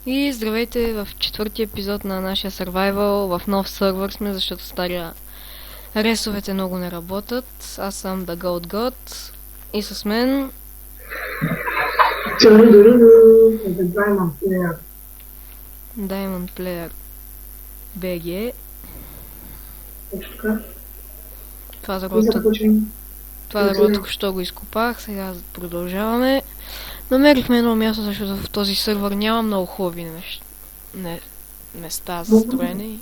И здравейте в четвърти епизод на нашия Survival. В нов сървър сме, защото стария ресовете много не работят. Аз съм The Gold God и с мен Diamond Player BG. Това дърво току-що го изкопах, сега продължаваме. Намерихме едно място, защото в този сървър няма много хубави места за строене.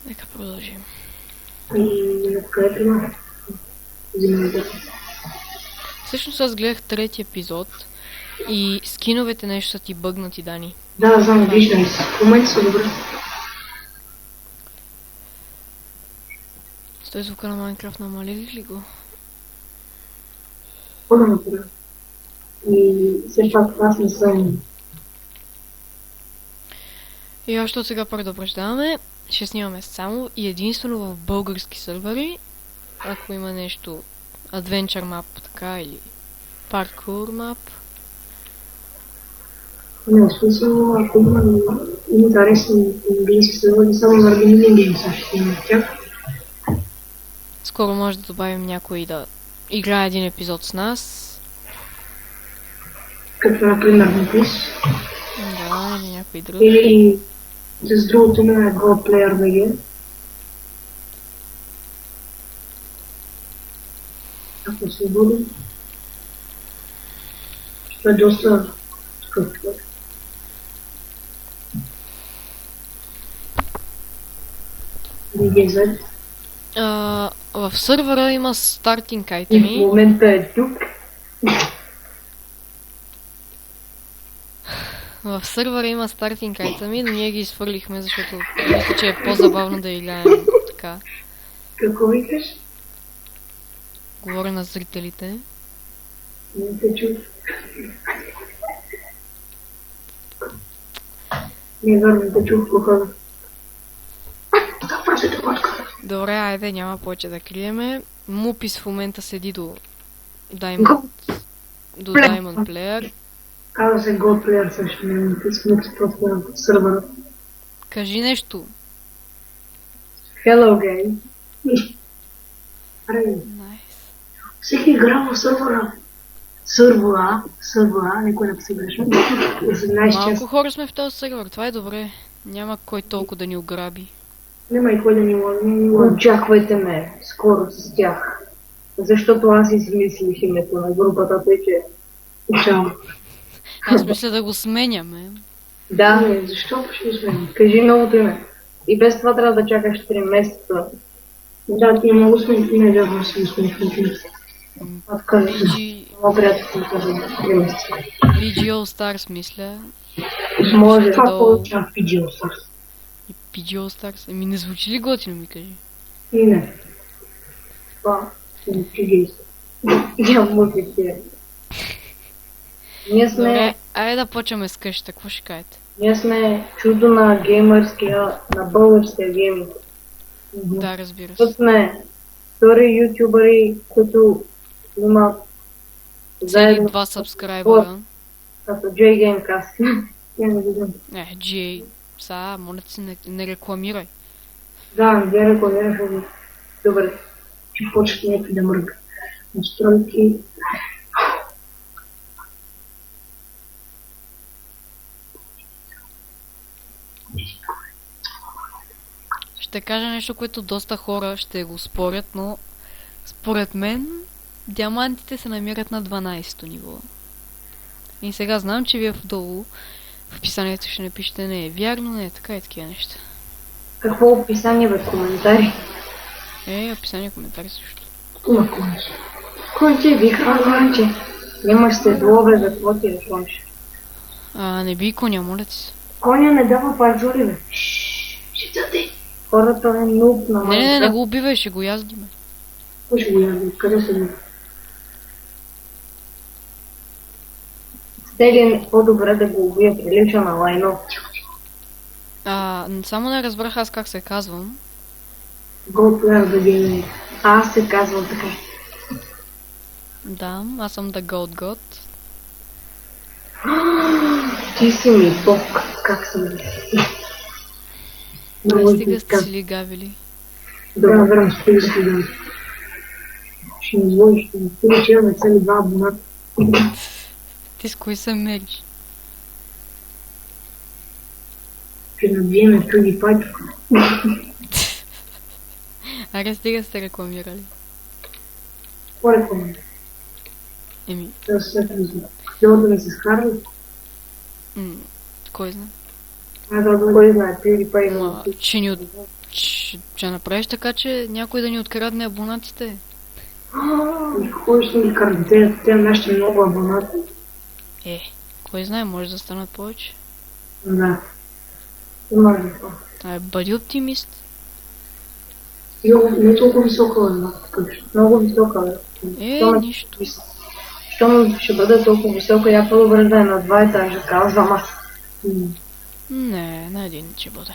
Нека продължим. Всъщност аз гледах трети епизод и скиновете нещо са ти бъгнати, Дани. Да, знам, виждам се. В момента са добре. Стой, звука на Майнкрафт намалили ли го? По-добре. И все пак аз не съм. И още от сега предупреждаваме, ще снимаме само и единствено в български сървъри. Ако има нещо Adventure Map, така, или Parkour Map. Не, в смисъл, ако има интересни английски сървъри, само заради минимум също има тях. Скоро може да добавим някой да играе един епизод с нас. Като например Напис. Да, или някой друг. Или с другото име на Go Player BG. Ако се буди. Ще е доста скъп. BGZ. В сървъра има стартинг И в айтеми. момента е тук. В сървъра има стартинг айтеми, но ние ги изфърлихме, защото мисля, че е по-забавно да играем така. Какво викаш? Говоря на зрителите. Не те чух. Не върна те чух похода. Добре, айде, няма повече да криеме. Мупис в момента седи до Diamond Player. Казва се Go Player също, не смукс просто на сървъра. Кажи нещо. Hello, game. Аре, Nice. всеки игра в сървъра. Сървъра, никой не се грешно. 18 Малко часа. хора сме в този сървър, това е добре. Няма кой толкова да ни ограби. Няма и кой да ни лови. Очаквайте ме скоро с тях. Защото аз измислих името на групата, тъй че учам. Аз мисля да го сменяме. Да, не, защо ще сме? Кажи новото име. И без това трябва да чакаш 3 месеца. Да, ти е много смешно, не вярвам си смешно. Аз казах, много приятел ми каза 3 месеца. PG All Stars, мисля. Може. Това получавам в PG All Stars. И PG All Stars. Еми не звучи ли готино, ми кажи? И не. Това е PG. Нямам музика. Ние сме... Добре, айде да почваме с къщата, какво ще кажете? Ние сме чудо на геймърския, на българския гейминг. Да, разбира се. Тук сме втори ютубъри, които имат Цели заедно 2 сабскрайбъра. като J Gamecast. Я не видим. Не, GA. Са, моля ти се, не рекламирай. Да, не я рекламираш. Добре, ще почне някой да мърга. Настройки. Ще кажа нещо, което доста хора ще го спорят, но според мен диамантите се намират на 12-то ниво. И сега знам, че вие вдолу в описанието ще напишете не е вярно, не е така и такива неща. Какво описание бе, коментари? Описание, коментари също. Има конче. Конче, вика, конче. Нямаш се длове, за какво ти решиш? Не би коня, моля ти се. Коня не дава паржули, бе. Ще ти. Хората е нуп на Не го убивай, ще го яздиме. Кой ще го язди? Къде са ми? Стелин по-добре да го убия, прилича на лайно. Само не разбрах аз как се казвам. Go Player BG. Аз се казвам така. Да, аз съм The Gold God. Ти си ми бог, как съм. Не стига сте си лигавили. Да, верно, стига си да. Ще ми изложиш, ще ми стига, че имаме цели 2 абоната. Ти с кои се мериш? Ще набиеме PewDiePie тук. Аре, стига сте рекламирали. Поред ми. Еми, Да се след Хотела да ми се схарли. кой знае? Кой знае, PewDiePie има. Ма, ще направиш така, че някой да ни открадне абонатите. И кой ще ни крадете? Те нашите много абонати. Кой знае, може да станат повече. Да. Има ли това? Бъди оптимист. Не толкова висока абоната. Много висока. Нищо. Щом ще бъде толкова висока, я по-добре да е на 2 етажа, казвам аз. Не, на един ще бъде.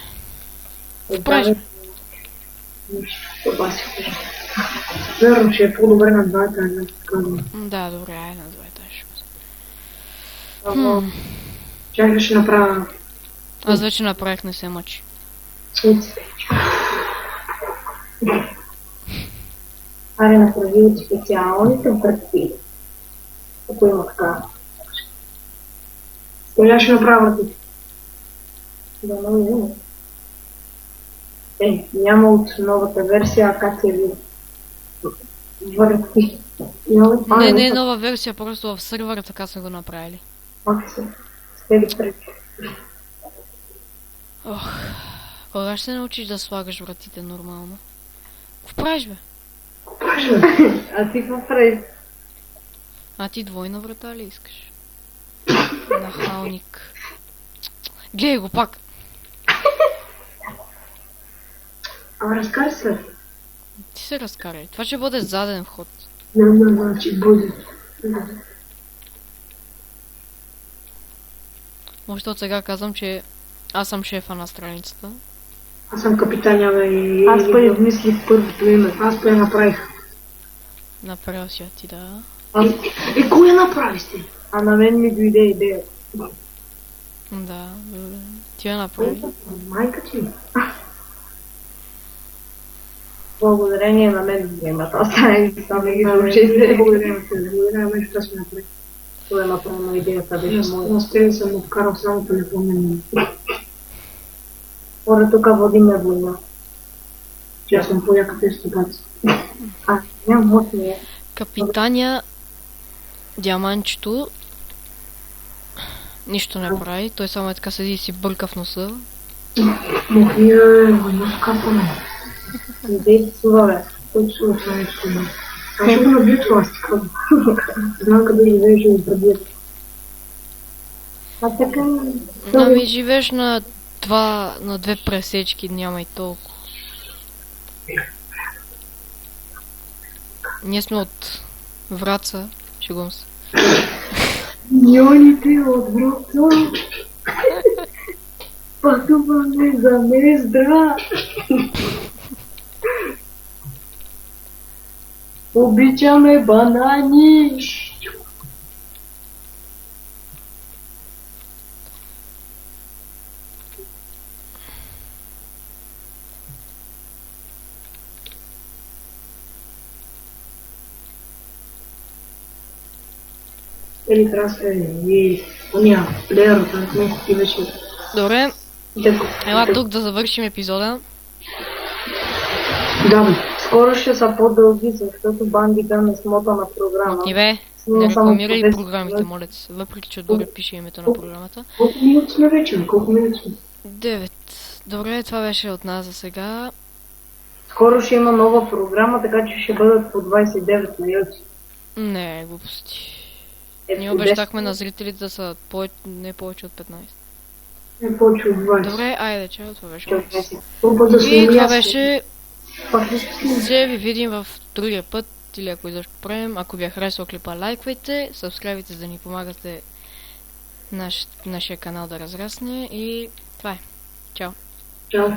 Правиш. Верно, ще е по-добре на 2 етажа, казвам. Да, добре, на 2 етажа ще бъде. Чакай, ще направя... Аз вече направих, не се мъчи. Аре, направи от специалните врати. Ако има така. Сега ще направя врати. Да, много има. Няма от новата версия, а как се види. Врати. Не е нова версия, просто в сървъра така са го направили. Пак се. Стели пречи. Кога ще се научиш да слагаш вратите нормално? Какво правиш, бе? А ти какво правиш? А ти двойна врата ли искаш? Нахалник. Гледай го пак! Ама разкажи се. Ти се разкарай. Това ще бъде заден вход. Не, че бъде. Може от сега казвам, че аз съм шефа на страницата. Аз съм капитаня, бе. Аз па измислих първото име. Аз па я направих. Направил си ти, да. Кой я направи сте? А на мен ми дойде идея. Да, ти я направи. Майка ти. Благодарение на мен вземат. Аз само ги научите. Благодарение мен, що ще направи. Това е направена идеята, беше моя. На стрели съм откарал само телефонен. Хора, тук водиме война. Че аз съм по-яката изтопаци. Нямам мод ми е. Капитаня Диаманчето нищо не прави, той само е така седи и си бърка в носа. Война скапане. Не дейте това, бе. Който се отваря нещо. Аз ще го набия това, аз ти казвам. Знам къде живееш и го пребият. А така... Ами живееш на две пресечки, няма и толкова. Ние сме от Враца, шегувам се. Ньоните от Враца пътуваме за Мездра. Обичаме банани. Или краса и уния плеерата не ти вече. Добре, ела тук да завършим епизода. Да, бе. Скоро ще са по-дълги, защото бандита не смота на програма. И бе, не рекламирай програмите, моля се, въпреки че отгоре пише името на програмата. Колко минути сме вече? Колко минути сме? 9. Добре, това беше от нас за сега. Скоро ще има нова програма, така че ще бъдат по 29 минути. Не, глупости. Ние обещахме на зрителите да са не повече от 15. Не повече от 20. Добре, айде, чао, това беше. И това беше... Ще ви видим в другия път, или ако изобщо правим. Ако ви е харесал клипа, лайквайте, сабскрайбвайте, за да ни помагате нашия канал да разрасне и това е. Чао! Чао!